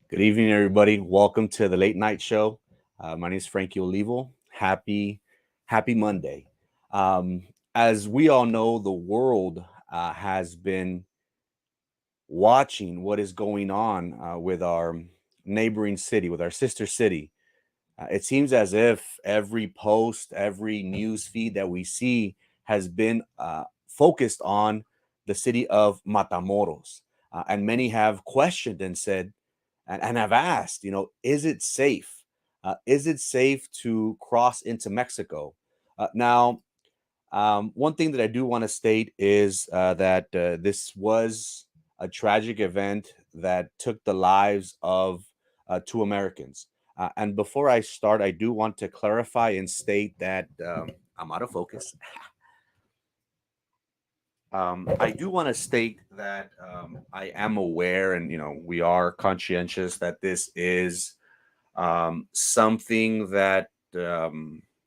Good evening, everybody. Welcome to the late night show. My name is Frankie Olivo. Happy Monday. Um, as we all know, the world has been watching what is going on with our neighboring city, with our sister city. It seems as if every post, every news feed that we see has been focused on the city of Matamoros. And many have questioned and said, and have asked, is it safe? Is it safe to cross into Mexico? Now, one thing that I do want to state is that this was a tragic event that took the lives of two Americans. And before I start, I do want to clarify and state that I'm out of focus. I do want to state that I am aware, and we are conscientious that this is something that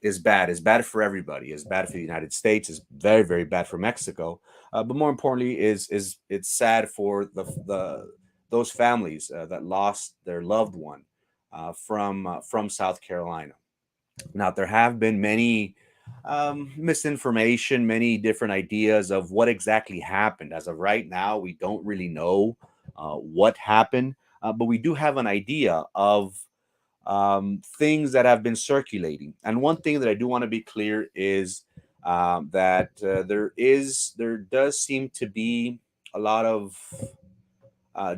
is bad. Is bad for everybody. Is bad for the United States. Is very very bad for Mexico. But more importantly, is it's sad for the those families that lost their loved one from South Carolina. Now, there have been many misinformation, many different ideas of what exactly happened. As of right now, we don't really know what happened, but we do have an idea of things that have been circulating. And one thing that I do want to be clear is that there does seem to be a lot of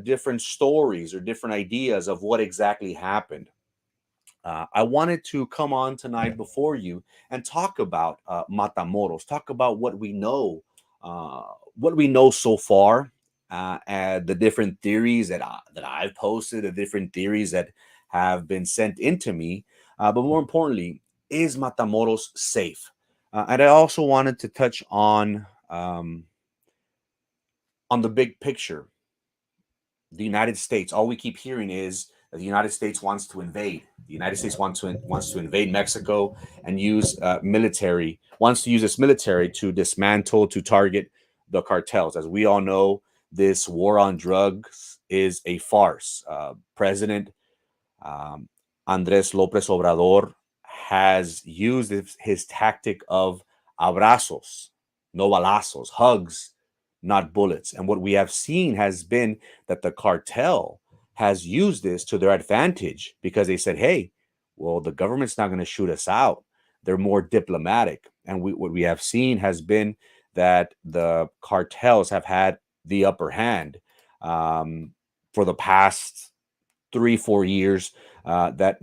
different stories or different ideas of what exactly happened. I wanted to come on tonight before you and talk about Matamoros, talk about uh, what we know so far, and the different theories that I've posted, the different theories that have been sent into me. But more importantly, is Matamoros safe? And I also wanted to touch on the big picture, the United States. All we keep hearing is that the United States wants to invade. The United States wants to invade Mexico and use military wants to use its military to dismantle, to target the cartels. As we all know, this war on drugs is a farce. President um, Andres Lopez Obrador has used his tactic of abrazos, no balazos, hugs, not bullets. And what we have seen has been that the cartel has used this to their advantage because they said, hey, well, the government's not going to shoot us out. They're more diplomatic. And what we have seen has been that the cartels have had the upper hand um, for the past 3 4 years. That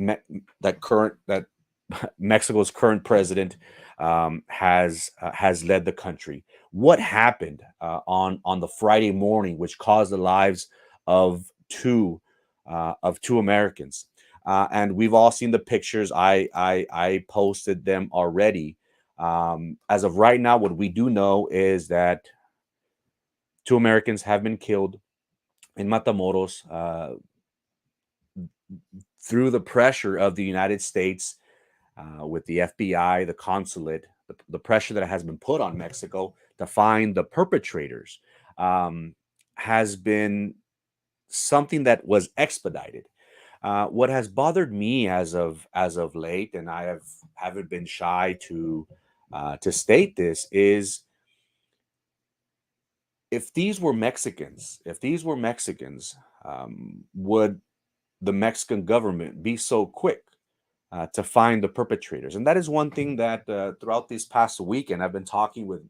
Mexico's current president has led the country. What happened on the Friday morning, which caused the lives of two Americans? And we've all seen the pictures. I posted them already. As of right now, what we do know is that two Americans have been killed in Matamoros through the pressure of the United States with the FBI, the consulate, the pressure that has been put on Mexico to find the perpetrators um, has been something that was expedited. What has bothered me as of late, and I haven't been shy to state this, is if these were Mexicans, would the Mexican government be so quick to find the perpetrators? And that is one thing that throughout this past weekend, I've been talking with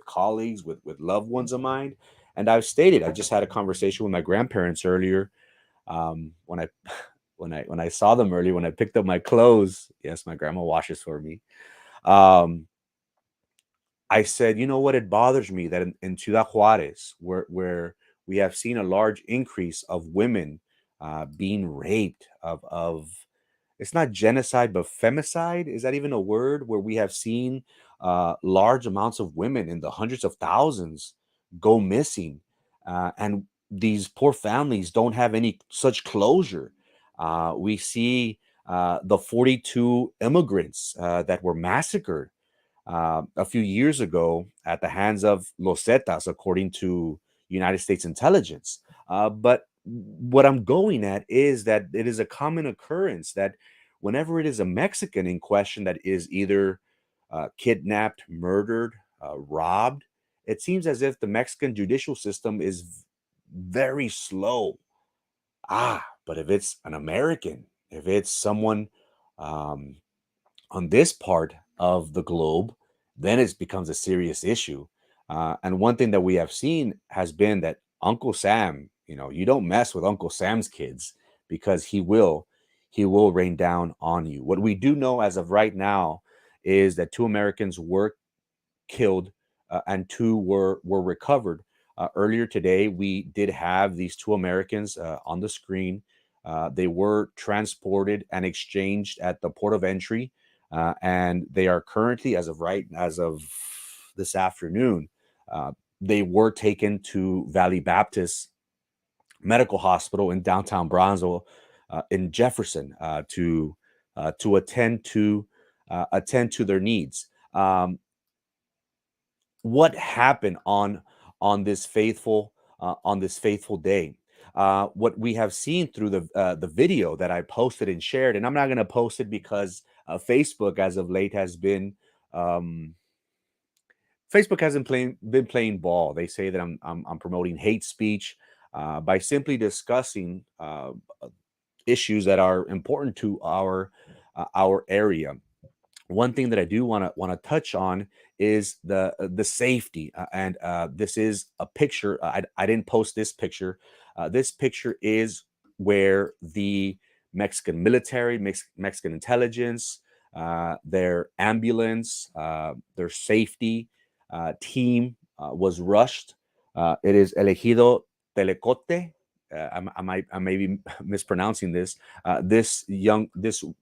colleagues, with loved ones of mine, and I've stated. I just had a conversation with my grandparents earlier when I when I saw them earlier when I picked up my clothes. Yes, my grandma washes for me. Um, I said, you know what? It bothers me that in Ciudad Juarez, where we have seen a large increase of women being raped, of it's not genocide but femicide. Is that even a word? Where we have seen large amounts of women in the hundreds of thousands go missing, and these poor families don't have any such closure. We see the 42 immigrants that were massacred a few years ago at the hands of Los Zetas, according to United States intelligence. But what I'm going at is that it is a common occurrence that whenever it is a Mexican in question that is either kidnapped, murdered, robbed, it seems as if the Mexican judicial system is very slow. But if it's an American, if it's someone um, on this part of the globe, then it becomes a serious issue. And one thing that we have seen has been that Uncle Sam, you don't mess with Uncle Sam's kids because he will rain down on you. What we do know as of right now is that two Americans were killed and two were recovered. Earlier today, we did have these two Americans on the screen. They were transported and exchanged at the port of entry, and they are currently, as of this afternoon, uh, they were taken to Valley Baptist Medical Hospital in downtown Bronzeville, in Jefferson, to attend to their needs. What happened on this faithful day? What we have seen through the video that I posted and shared, and I'm not going to post it because Facebook, as of late, um, been playing ball. They say that I'm promoting hate speech by simply discussing issues that are important to our area. One thing that I do want to touch on is the safety, and this is a picture. I didn't post this picture. This picture is where the Mexican military, Mexican intelligence, their ambulance, their safety team was rushed. It is Elegido Telecote. I may be mispronouncing this. This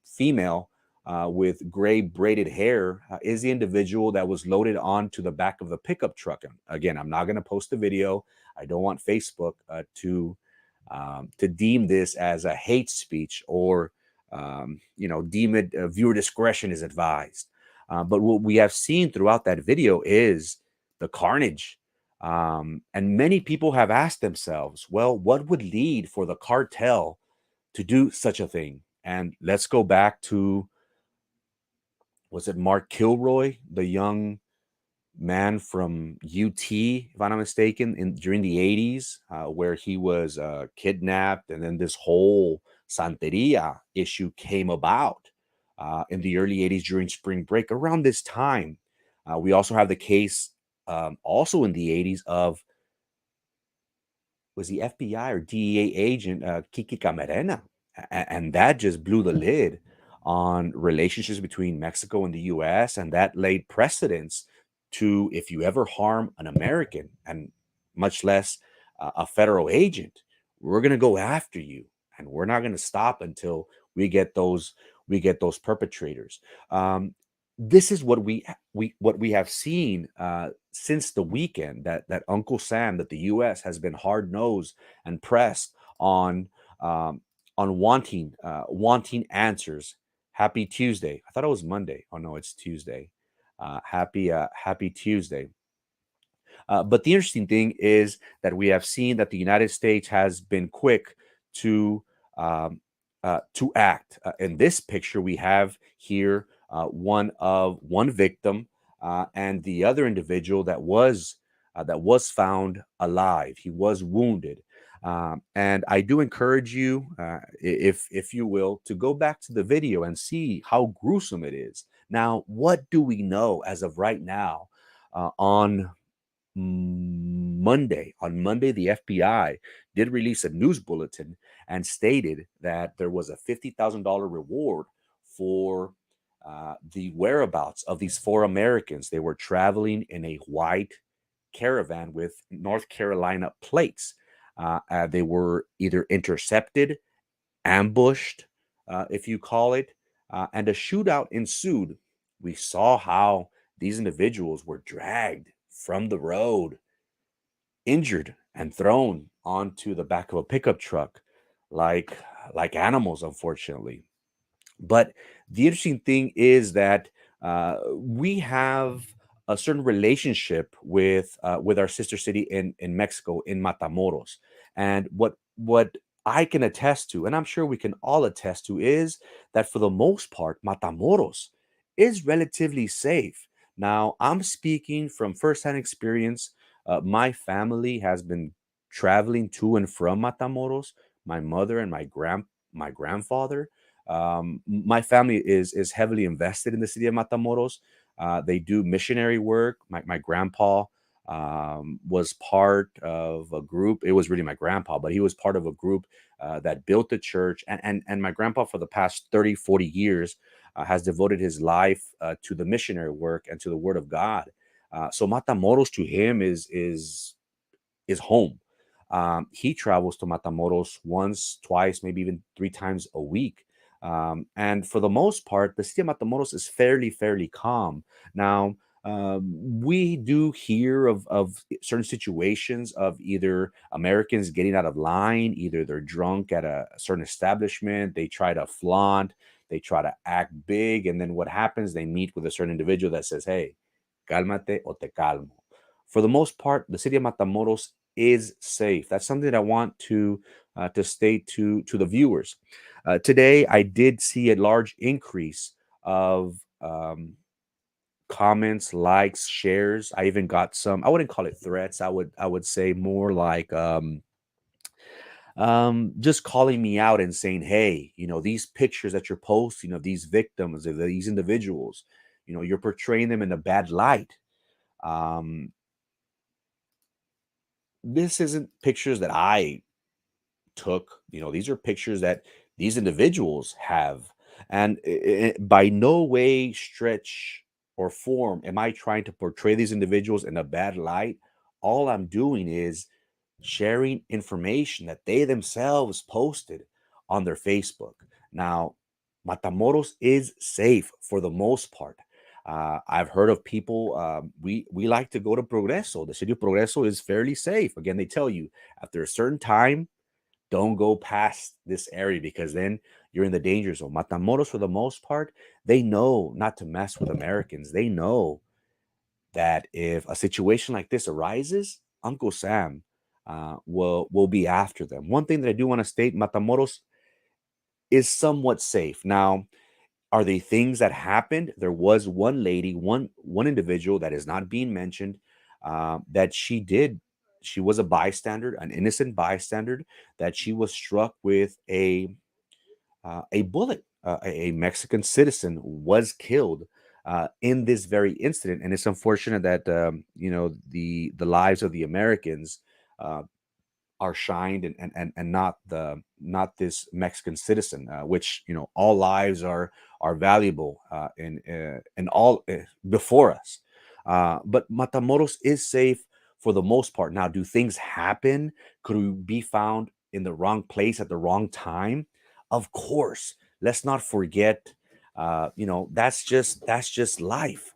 female with gray braided hair is the individual that was loaded onto the back of the pickup truck. And again, I'm not going to post the video. I don't want Facebook to deem this as a hate speech or deem it viewer discretion is advised. But what we have seen throughout that video is the carnage. And many people have asked themselves, well, what would lead for the cartel to do such a thing? And let's go back to, was it Mark Kilroy, the young man from UT, if I'm not mistaken, during the 80s, where he was kidnapped, and then this whole Santeria issue came about in the early 80s during spring break. Around this time, we also have the case, also in the 80s, of, was the FBI or DEA agent Kiki Camarena, and that just blew the lid on relationships between Mexico and the U.S., and that laid precedence to, if you ever harm an American, and much less a federal agent, we're going to go after you, and we're not going to stop until we get those perpetrators. Um, this is what we have seen since the weekend, that Uncle Sam, that the U.S. has been hard nosed and pressed um, on wanting answers. Happy Tuesday. I thought it was Monday. Oh no, it's Tuesday. Happy Tuesday. But the interesting thing is that we have seen that the United States has been quick to to act. In this picture, we have here one victim, and the other individual that was found alive. He was wounded. And I do encourage you, if you will, to go back to the video and see how gruesome it is. Now, what do we know as of right now? On Monday, the FBI did release a news bulletin and stated that there was a $50,000 reward for the whereabouts of these four Americans. They were traveling in a white caravan with North Carolina plates. They were either intercepted, ambushed, if you call it, and a shootout ensued. We saw how these individuals were dragged from the road, injured, and thrown onto the back of a pickup truck like like animals, unfortunately. But the interesting thing is that we have a certain relationship with our sister city in Mexico, in Matamoros. And what I can attest to, and I'm sure we can all attest to, is that for the most part, Matamoros is relatively safe. Now, I'm speaking from firsthand experience. My family has been traveling to and from Matamoros. My mother and my grandfather. My family is heavily invested in the city of Matamoros. They do missionary work. My grandpa was part of a group. It was really my grandpa, but he was part of a group that built the church. And my grandpa, for the past 30, 40 years, has devoted his life to the missionary work and to the word of God. So Matamoros to him is home. He travels to Matamoros once, twice, maybe even three times a week. And for the most part, the city of Matamoros is fairly calm. Now, we do hear of certain situations of either Americans getting out of line, either they're drunk at a certain establishment, they try to flaunt, they try to act big, and then what happens? They meet with a certain individual that says, "Hey, cálmate o te calmo." For the most part, the city of Matamoros is safe. That's something that I want to state to the viewers. Today, I did see a large increase of comments, likes, shares. I even got some. I wouldn't call it threats. I would say more like just calling me out and saying, "Hey, these pictures that you're posting of these victims, of these individuals, you're portraying them in a bad light." Um, this isn't pictures that I took. These are pictures that these individuals have. And by no way, stretch, or form am I trying to portray these individuals in a bad light. All I'm doing is sharing information that they themselves posted on their Facebook. Now, Matamoros is safe for the most part. I've heard of people. We like to go to Progreso. The city of Progreso is fairly safe. Again, they tell you after a certain time, don't go past this area because then you're in the danger zone. Matamoros, for the most part, they know not to mess with Americans. They know that if a situation like this arises, Uncle Sam will be after them. One thing that I do want to state: Matamoros is somewhat safe. Now, are they things that happened? There was one lady, one individual that is not being mentioned, that she did. She was a bystander, an innocent bystander, that she was struck with a bullet. A Mexican citizen was killed in this very incident, and it's unfortunate that the lives of the Americans uh, are shined, and not this Mexican citizen, which all lives are valuable in all before us. But Matamoros is safe for the most part. Now, do things happen? Could we be found in the wrong place at the wrong time? Of course. Let's not forget. That's just life.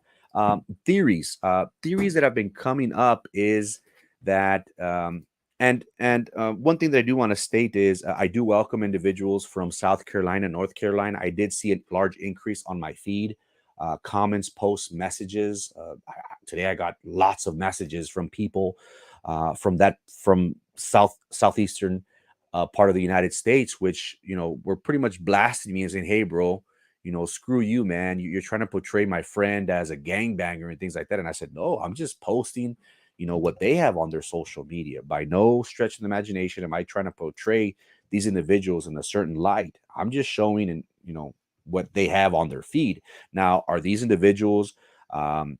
Theories that have been coming up is that one thing that I do want to state is I do welcome individuals from South Carolina, North Carolina. I did see a large increase on my feed, comments, posts, messages. Today I got lots of messages from people from southeastern part of the United States, which were pretty much blasting me and saying, "Hey, bro, screw you, man. You're trying to portray my friend as a gangbanger and things like that." And I said, "No, I'm just posting what they have on their social media. By no stretch of the imagination am I trying to portray these individuals in a certain light. I'm just showing and what they have on their feed. Now, are these individuals, um,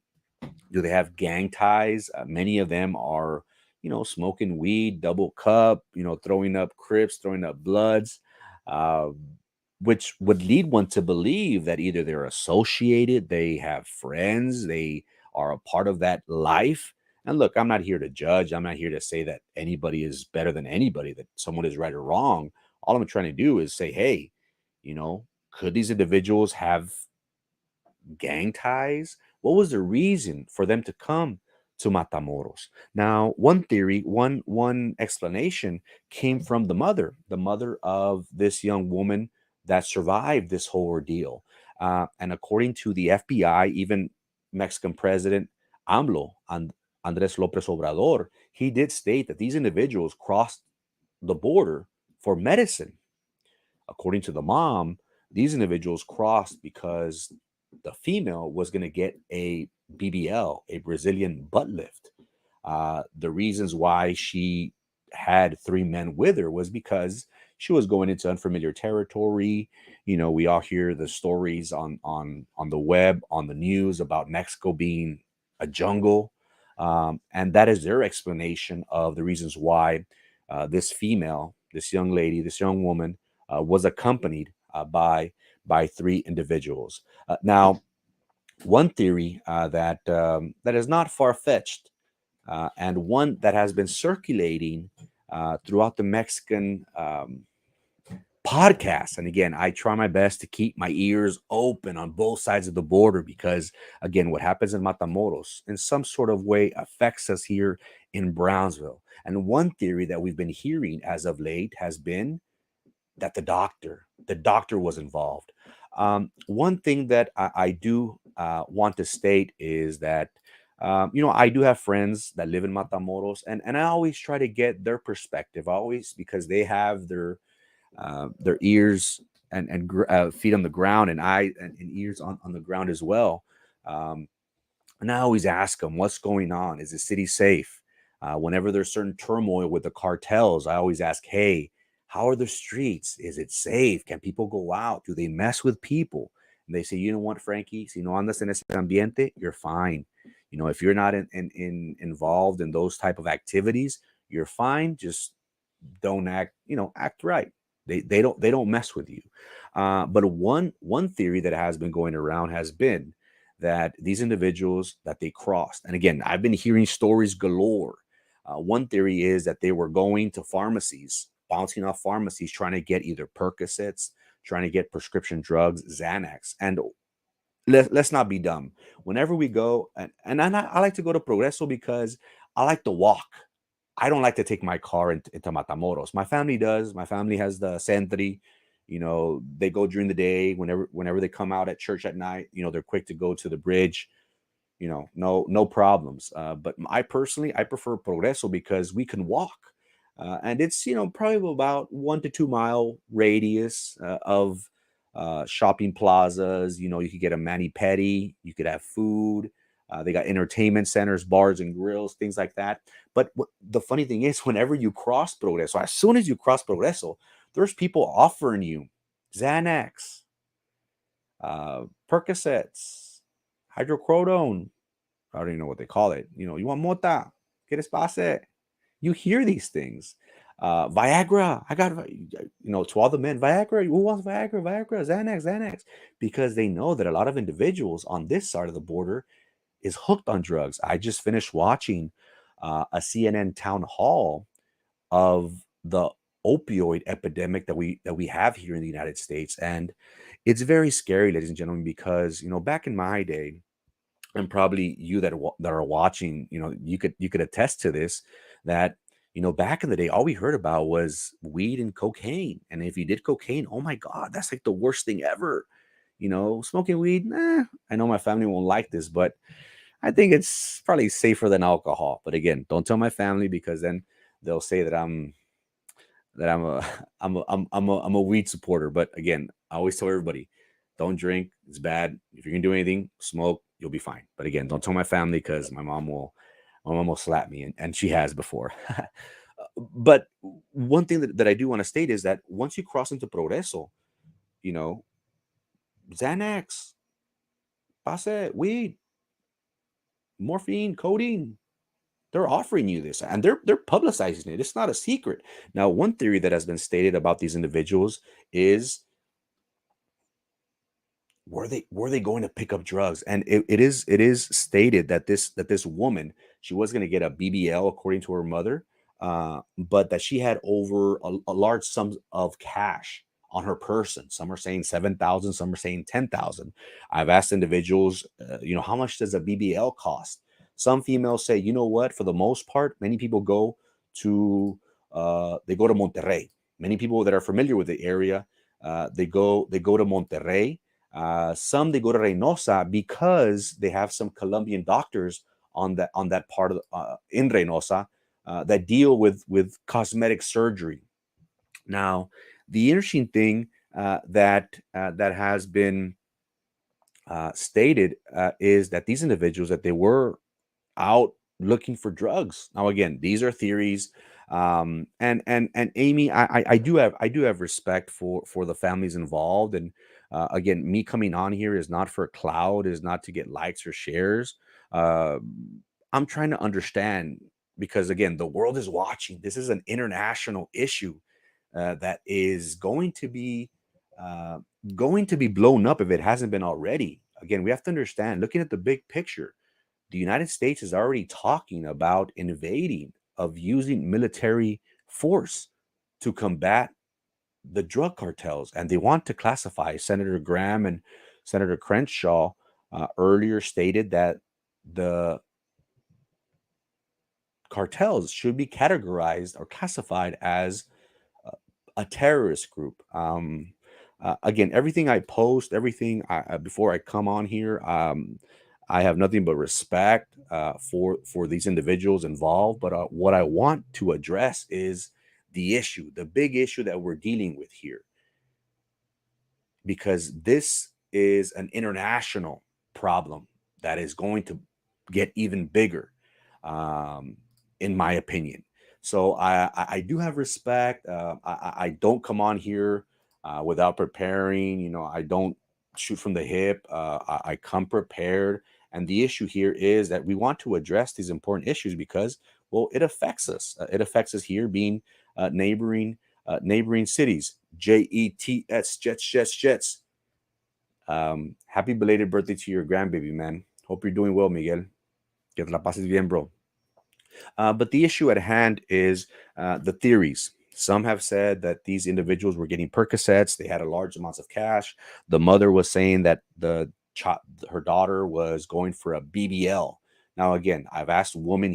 do they have gang ties? Many of them are smoking weed, double cup, throwing up crips, throwing up bloods, uh, which would lead one to believe that either they're associated, they have friends, they are a part of that life. And look, I'm not here to judge. I'm not here to say that anybody is better than anybody, that someone is right or wrong. All I'm trying to do is say, hey, could these individuals have gang ties? What was the reason for them to come to Matamoros? Now, one theory, one explanation came from the mother of this young woman that survived this whole ordeal. And according to the FBI, even Mexican President AMLO, Andres Lopez Obrador, he did state that these individuals crossed the border for medicine. According to the mom, these individuals crossed because the female was going to get a BBL, a Brazilian butt lift. The reasons why she had three men with her was because she was going into unfamiliar territory. We all hear the stories on the web, on the news about Mexico being a jungle, and that is their explanation of the reasons why this female, this young lady, this young woman was accompanied by three individuals. Now, one theory that is not far fetched, and one that has been circulating throughout the Mexican podcast. And again, I try my best to keep my ears open on both sides of the border because, again, what happens in Matamoros in some sort of way affects us here in Brownsville. And one theory that we've been hearing as of late has been that the doctor was involved. One thing that I do want to state is that I do have friends that live in Matamoros, and I always try to get their perspective, always because they have their ears and feet on the ground, and and ears on the ground as well. Um, and I always ask them, what's going on? Is the city safe? Whenever there's certain turmoil with the cartels, I always ask, hey, how are the streets? Is it safe? Can people go out? Do they mess with people? And they say, you know what, Frankie, si no andas en ese ambiente, you're fine. If you're not involved in those type of activities, you're fine. Just don't act right. They don't mess with you. But one theory that has been going around has been that these individuals that they crossed, and again, I've been hearing stories galore. One theory is that they were going to pharmacies, bouncing off pharmacies, trying to get either Percocets, trying to get prescription drugs, Xanax. And let's not be dumb. Whenever we go, and I like to go to Progreso because I like to walk. I don't like to take my car into Matamoros. My family does. My family has the Sentry. They go during the day. Whenever they come out at church at night, they're quick to go to the bridge. No problems. But I personally, I prefer Progreso because we can walk, and it's probably about 1 to 2 mile radius of shopping plazas. You could get a mani pedi, you could have food. They got entertainment centers, bars and grills, things like that. But the funny thing is, whenever you cross Progreso, as soon as you cross Progreso, there's people offering you Xanax, Percocets, hydrocodone. I don't even know what they call it. You want mota? ¿Quieres pase? You hear these things. Viagra. I got, to all the men, Viagra. Who wants Viagra? Viagra, Xanax. Because they know that a lot of individuals on this side of the border is hooked on drugs. I just finished watching a CNN town hall of the opioid epidemic that we have here in the United States, and it's very scary, ladies and gentlemen, because back in my day, and probably you that are watching, you could attest to this, that back in the day, all we heard about was weed and cocaine, and if you did cocaine, oh my God, that's like the worst thing ever. Smoking weed, I know my family won't like this, but I think it's probably safer than alcohol. But again, don't tell my family because then they'll say that I'm a I'm a weed supporter. But again, I always tell everybody, don't drink. It's bad. If you're gonna do anything, smoke. You'll be fine. But again, don't tell my family because my mom will slap me, and she has before. But one thing that I do want to state is that once you cross into Progreso, you know, Xanax, Pase, weed, morphine, codeine, they're offering you this and they're publicizing it. It's not a secret. Now, one theory that has been stated about these individuals is, were they going to pick up drugs? And it is stated that this woman, she was going to get a BBL according to her mother, but that she had over a large sum of cash on her person. Some are saying 7,000, some are saying 10,000. I've asked individuals, how much does a BBL cost? Some females say, you know what, for the most part, many people go to they go to Monterrey. Many people that are familiar with the area, they go to Monterrey. Some they go to Reynosa because they have some Colombian doctors on that part of in Reynosa that deal with cosmetic surgery. Now, the interesting thing that has been stated is that these individuals that they were out looking for drugs. Now, again, these are theories, and Amy, I do have respect for the families involved, and again, me coming on here is not for cloud, is not to get likes or shares. Uh, I'm trying to understand because again, the world is watching. This is an international issue that is uh, going to be blown up if it hasn't been already. Again, we have to understand, looking at the big picture, the United States is already talking about invading, of using military force to combat the drug cartels, and they want to classify. Senator Graham and Senator Crenshaw earlier stated that the cartels should be categorized or classified as a terrorist group. Again, everything I post, everything before I come on here, I have nothing but respect for these individuals involved. But what I want to address is the issue, the big issue that we're dealing with here, because this is an international problem that is going to get even bigger, um, in my opinion. So I do have respect. I don't come on here without preparing. I don't shoot from the hip. I come prepared. And the issue here is that we want to address these important issues because, well, it affects us. It affects us here, being neighboring cities. Jets, Jets, Jets, Jets. Happy belated birthday to your grandbaby, man. Hope you're doing well, Miguel. Que te la pases bien, bro. But the issue at hand is the theories. Some have said that these individuals were getting Percocets. They had a large amounts of cash. The mother was saying that her daughter was going for a BBL. Now, again, I've asked women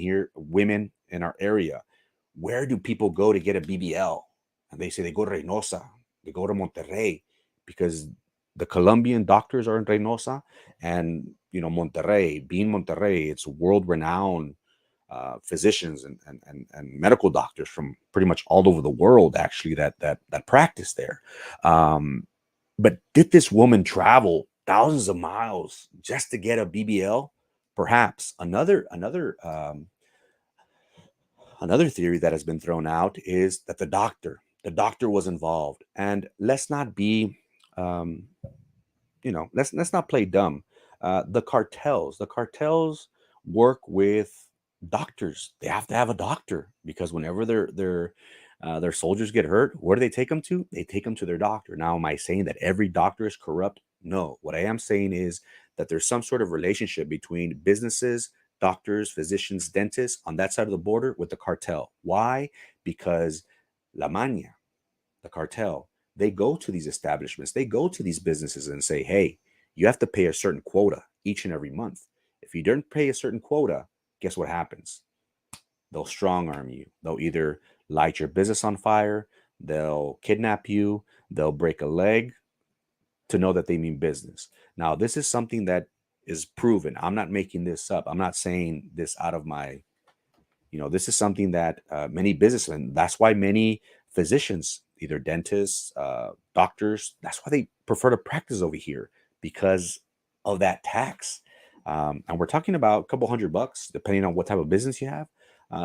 in our area, where do people go to get a BBL? And they say they go to Reynosa, they go to Monterrey, because the Colombian doctors are in Reynosa, and Monterrey, being Monterrey, it's world renowned physicians and medical doctors from pretty much all over the world, actually, that practice there. Um, but did this woman travel thousands of miles just to get a BBL? Perhaps another theory that has been thrown out is that the doctor was involved. And let's not be um, let's not play dumb. The cartels work with doctors. They have to have a doctor because whenever their soldiers get hurt, where do they take them to? They take them to their doctor. Now, am I saying that every doctor is corrupt? No. What I am saying is that there's some sort of relationship between businesses, doctors, physicians, dentists on that side of the border with the cartel. Why? Because La Maña, the cartel, they go to these establishments, they go to these businesses and say, hey, you have to pay a certain quota each and every month. If you don't pay a certain quota, guess what happens? They'll strong arm you. They'll either light your business on fire, they'll kidnap you, they'll break a leg to know that they mean business. Now, this is something that is proven. I'm not making this up. I'm not saying this out of my this is something that many businessmen, that's why many physicians, either dentists, doctors, that's why they prefer to practice over here, because of that tax. And we're talking about a couple $100, depending on what type of business you have.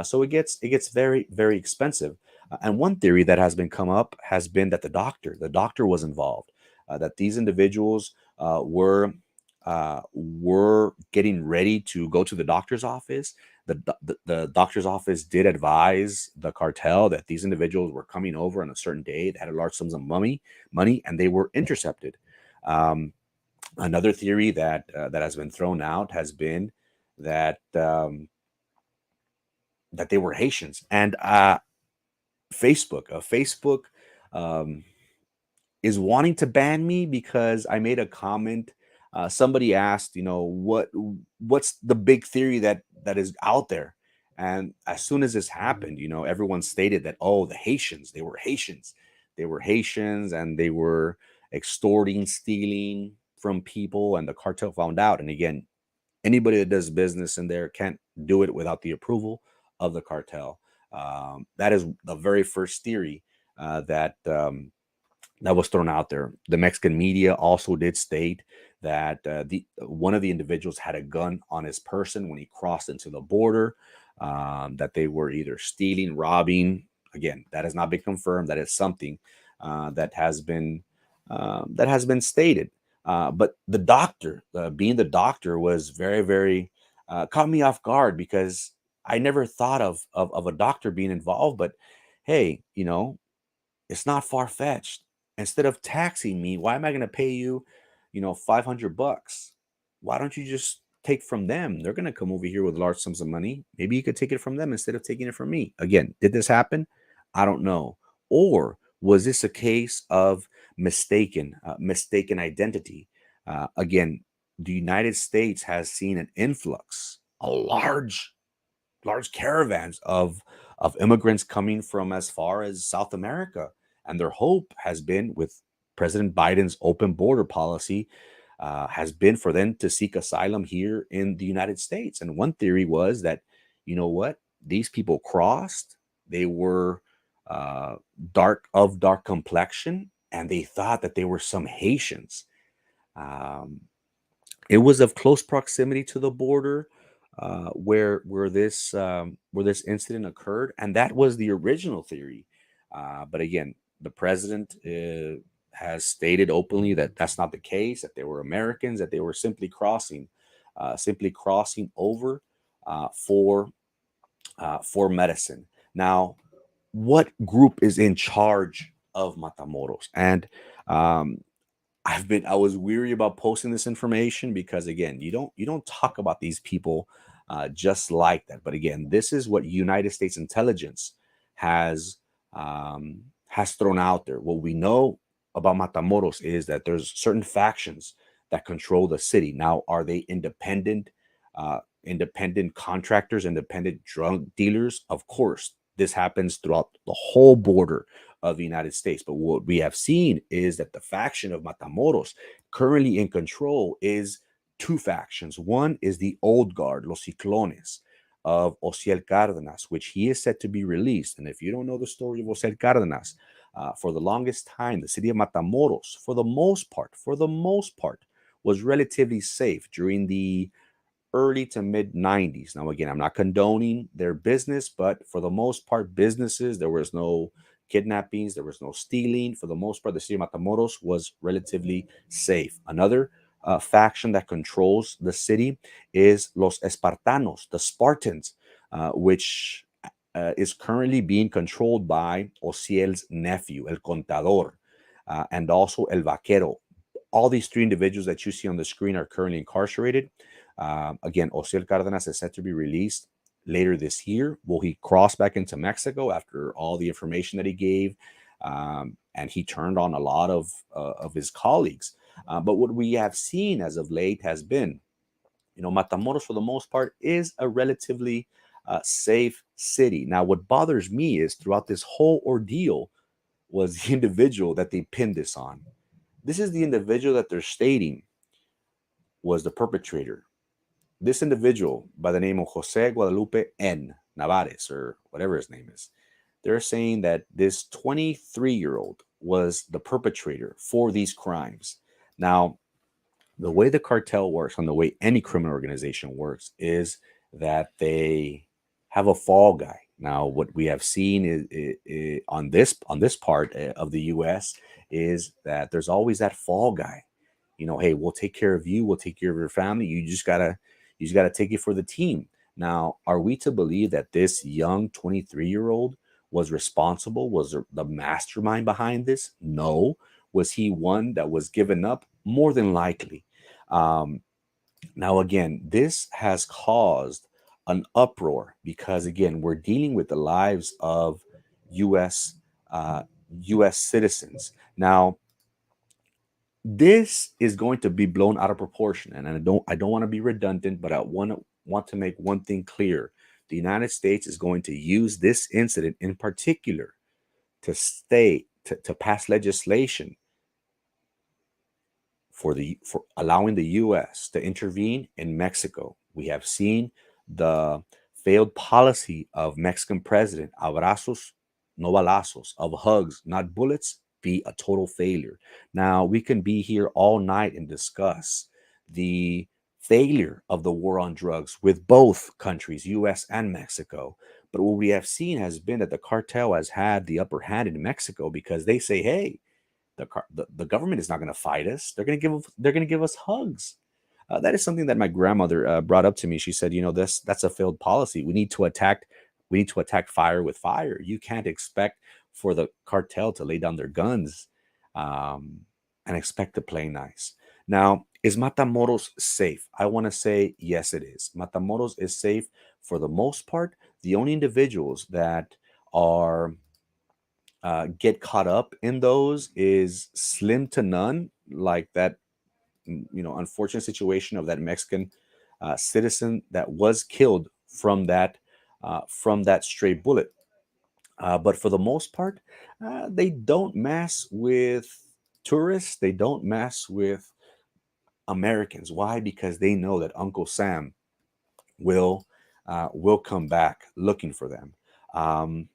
So it gets very, very expensive. And one theory that has been come up has been that the doctor was involved, that these individuals were getting ready to go to the doctor's office. The doctor's office did advise the cartel that these individuals were coming over on a certain day. They had a large sums of money, and they were intercepted. Um, Another theory that has been thrown out has been that they were Haitians, and Facebook um, is wanting to ban me because I made a comment. Somebody asked, what's the big theory that is out there? And as soon as this happened, everyone stated that, oh, the Haitians, they were Haitians, and they were extorting, stealing from people, and the cartel found out. And again, anybody that does business in there can't do it without the approval of the cartel. That is the very first theory that was thrown out there. The Mexican media also did state that the one of the individuals had a gun on his person when he crossed into the border. That they were either stealing, robbing. Again, that has not been confirmed. That is something that has been stated. But the doctor, being the doctor, was very, very caught me off guard because I never thought of a doctor being involved. But hey, it's not far fetched. Instead of taxing me, why am I going to pay you, 500 bucks? Why don't you just take from them? They're going to come over here with large sums of money. Maybe you could take it from them instead of taking it from me. Again, did this happen? I don't know. Or was this a case of mistaken identity? Again, the United States has seen an influx, a large caravans of immigrants coming from as far as South America, and their hope has been with President Biden's open border policy has been for them to seek asylum here in the United States. And one theory was that, what, these people crossed, they were uh, dark complexion, and they thought that they were some Haitians. Um, it was of close proximity to the border where this incident occurred, and that was the original theory. But again, the president has stated openly that that's not the case. That they were Americans. That they were simply crossing over uh, for for medicine. Now, what group is in charge of Matamoros? And um, I was weary about posting this information because again, you don't talk about these people just like that. But again, this is what United States intelligence has has thrown out there. What we know about Matamoros is that there's certain factions that control the city. Now, are they independent contractors, independent drug dealers? Of course, this happens throughout the whole border of the United States. But what we have seen is that the faction of Matamoros currently in control is two factions. One is the old guard, Los Ciclones of Ociel Cárdenas, which he is set to be released. And if you don't know the story of Ociel Cárdenas, for the longest time, the city of Matamoros, for the most part, was relatively safe during the early to mid 90s. Now, again, I'm not condoning their business, but for the most part, businesses, there was no kidnappings, there was no stealing. For the most part, the city of Matamoros was relatively safe. Another faction that controls the city is Los Espartanos, the Spartans, which is currently being controlled by Ociel's nephew, El Contador, and also El Vaquero. All these three individuals that you see on the screen are currently incarcerated. Again, Ociel Cárdenas is set to be released later this year. Will he cross back into Mexico after all the information that he gave? And he turned on a lot of his colleagues. But what we have seen as of late has been, Matamoros for the most part is a relatively safe city. Now, what bothers me is throughout this whole ordeal was the individual that they pinned this on. This is the individual that they're stating was the perpetrator. This individual by the name of Jose Guadalupe N. Navares, or whatever his name is, they're saying that this 23-year-old was the perpetrator for these crimes. Now, the way the cartel works and the way any criminal organization works is that they have a fall guy. Now, what we have seen is on this part of the U.S. is that there's always that fall guy. Hey, we'll take care of you. We'll take care of your family. You just gotta take it for the team. Now, are we to believe that this young 23-year-old was responsible? Was the mastermind behind this? No. Was he one that was given up? More than likely. Um, Now, again, this has caused an uproar because, again, we're dealing with the lives of U.S. Uh, U.S. citizens. Now, this is going to be blown out of proportion, and I don't want to be redundant, but I want to make one thing clear. The United States is going to use this incident in particular to pass legislation for allowing the US to intervene in Mexico. We have seen the failed policy of Mexican President Abrazos no balazos, of hugs, not bullets, be a total failure. Now, we can be here all night and discuss the failure of the war on drugs with both countries, US and Mexico. But what we have seen has been that the cartel has had the upper hand in Mexico because they say, hey, the government is not going to fight us. They're going to give us hugs. That is something that my grandmother brought up to me. She said, that's a failed policy. We need to attack fire with fire. You can't expect for the cartel to lay down their guns um, and expect to play nice. Now, is Matamoros safe? I want to say yes, it is. Matamoros is safe for the most part. The only individuals that are get caught up in those is slim to none, like that unfortunate situation of that Mexican citizen that was killed from that stray bullet. But for the most part, they don't mess with tourists. They don't mess with Americans. Why? Because they know that Uncle Sam will will come back looking for them. Um,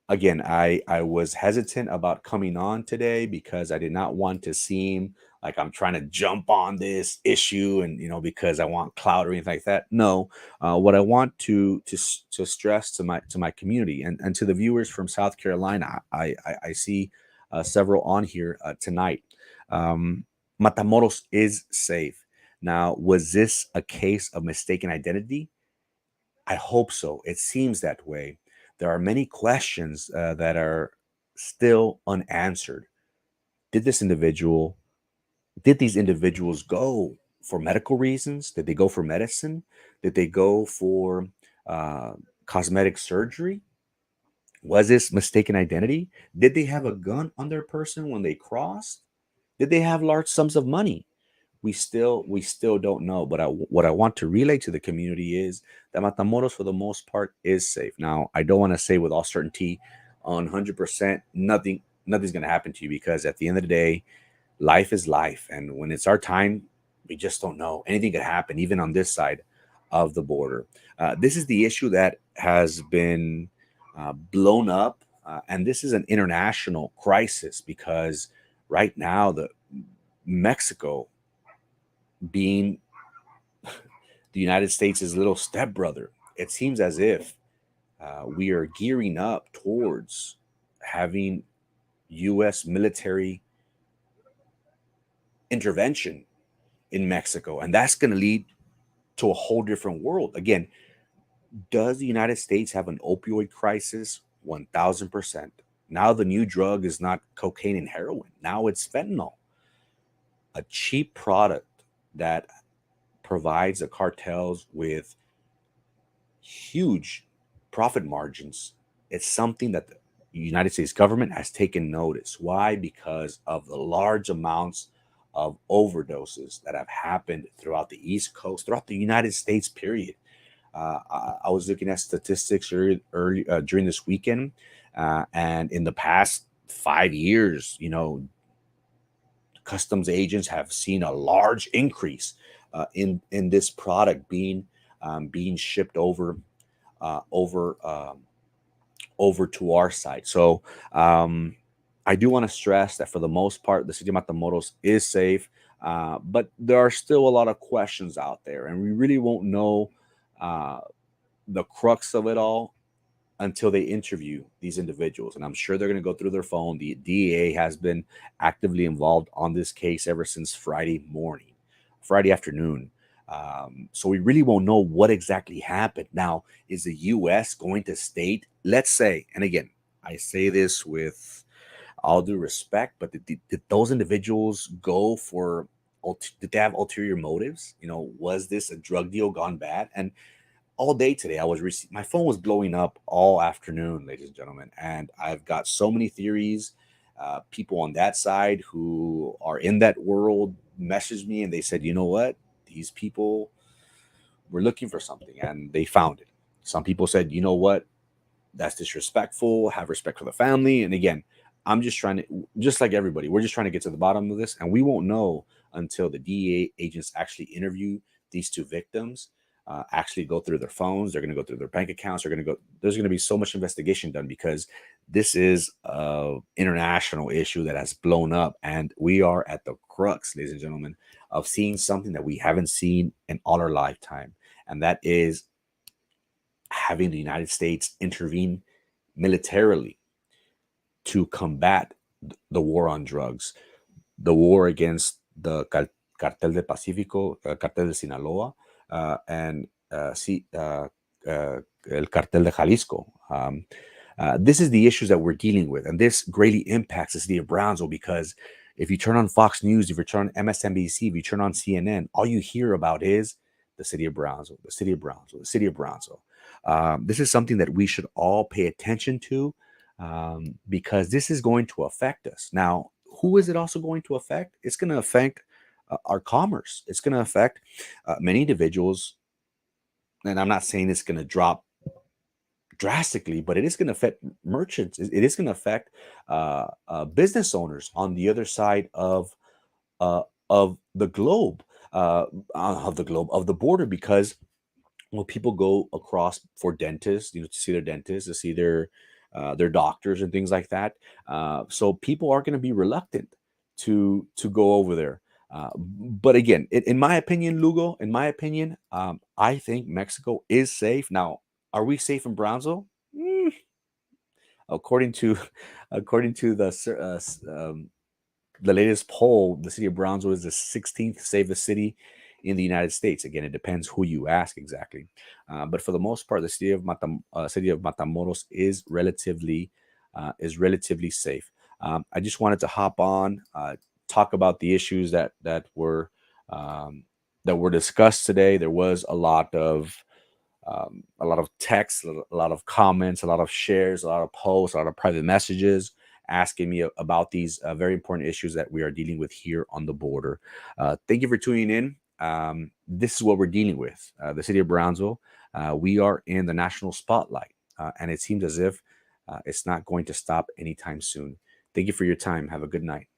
Again, I was hesitant about coming on today because I did not want to seem like I'm trying to jump on this issue and because I want clout or anything like that. No, what I want to stress to my community and to the viewers from South Carolina, I see several on here tonight. Um, Matamoros is safe. Now, was this a case of mistaken identity? I hope so. It seems that way. There are many questions that are still unanswered. Did this individual, did these individuals go for medical reasons? Did they go for medicine? Did they go for uh, cosmetic surgery? Was this mistaken identity? Did they have a gun on their person when they crossed? Did they have large sums of money? We still don't know. But what I want to relay to the community is that Matamoros, for the most part, is safe. Now, I don't want to say with all certainty, on 100%, nothing's going to happen to you because at the end of the day, life is life, and when it's our time, we just don't know. Anything could happen, even on this side of the border. This is the issue that has been blown up, and this is an international crisis because right now the Mexico being the United States' little stepbrother. It seems as if we are gearing up towards having U.S. military intervention in Mexico, and that's going to lead to a whole different world. Again, does the United States have an opioid crisis? 1000%. Now the new drug is not cocaine and heroin. Now it's fentanyl, a cheap product that provides the cartels with huge profit margins. It's something that the United States government has taken notice. Why? Because of the large amounts of overdoses that have happened throughout the East Coast, throughout the United States, period. I was looking at statistics early during this weekend, and in the past 5 years, customs agents have seen a large increase in this product being shipped uh, over um, over to our side. So I do want to stress that for the most part, the city of Matamoros is safe, but there are still a lot of questions out there, and we really won't know uh, the crux of it all until they interview these individuals. And I'm sure they're going to go through their phone. The DEA has been actively involved on this case ever since Friday afternoon. So we really won't know what exactly happened. Now, is the U.S. going to state, let's say, and again, I say this with all due respect, but did those individuals go for, did they have ulterior motives? Was this a drug deal gone bad? And all day today, my phone was blowing up all afternoon, ladies and gentlemen, and I've got so many theories. People on that side who are in that world messaged me and they said, you know what, these people were looking for something and they found it. Some people said, you know what, that's disrespectful. Have respect for the family. And again, I'm just trying to, just like everybody, we're just trying to get to the bottom of this, and we won't know until the DEA agents actually interview these two victims. actually go through their phones. They're going to go through their bank accounts. They're going to go. There's going to be so much investigation done because this is a international issue that has blown up, and we are at the crux, ladies and gentlemen, of seeing something that we haven't seen in all our lifetime, and that is having the United States intervene militarily to combat the war on drugs, the war against the Cartel de Pacífico, Cartel de Sinaloa, and El Cartel de Jalisco. This is the issues that we're dealing with, and this greatly impacts the city of Brownsville because if you turn on Fox News, if you turn on MSNBC, if you turn on CNN, all you hear about is the city of Brownsville, the city of Brownsville, the city of Brownsville. This is something that we should all pay attention to because this is going to affect us. Now, who is it also going to affect? It's going to affect our commerce. It's going to affect many individuals. And I'm not saying it's going to drop drastically, but it is going to affect merchants. It is going to affect business owners on the other side uh, of the globe, of the border, because when people go across for dentists, to see their dentists, to see their doctors and things like that. So people are going to be reluctant to go over there. But again, in my opinion, Lugo, in my opinion, I think Mexico is safe. Now, are we safe in Brownsville? According to according to the latest poll, the city of Brownsville is the 16th safest city in the United States. Again, it depends who you ask exactly, but for the most part, the city of Matamoros is relatively safe. I just wanted to hop on, talk about the issues um, that were discussed today. There was a lot of texts, a lot of comments, a lot of shares, a lot of posts, a lot of private messages asking me about these very important issues that we are dealing with here on the border. Thank you for tuning in. This is what we're dealing with. The city of Brownsville, we are in the national spotlight, and it seems as if it's not going to stop anytime soon. Thank you for your time. Have a good night.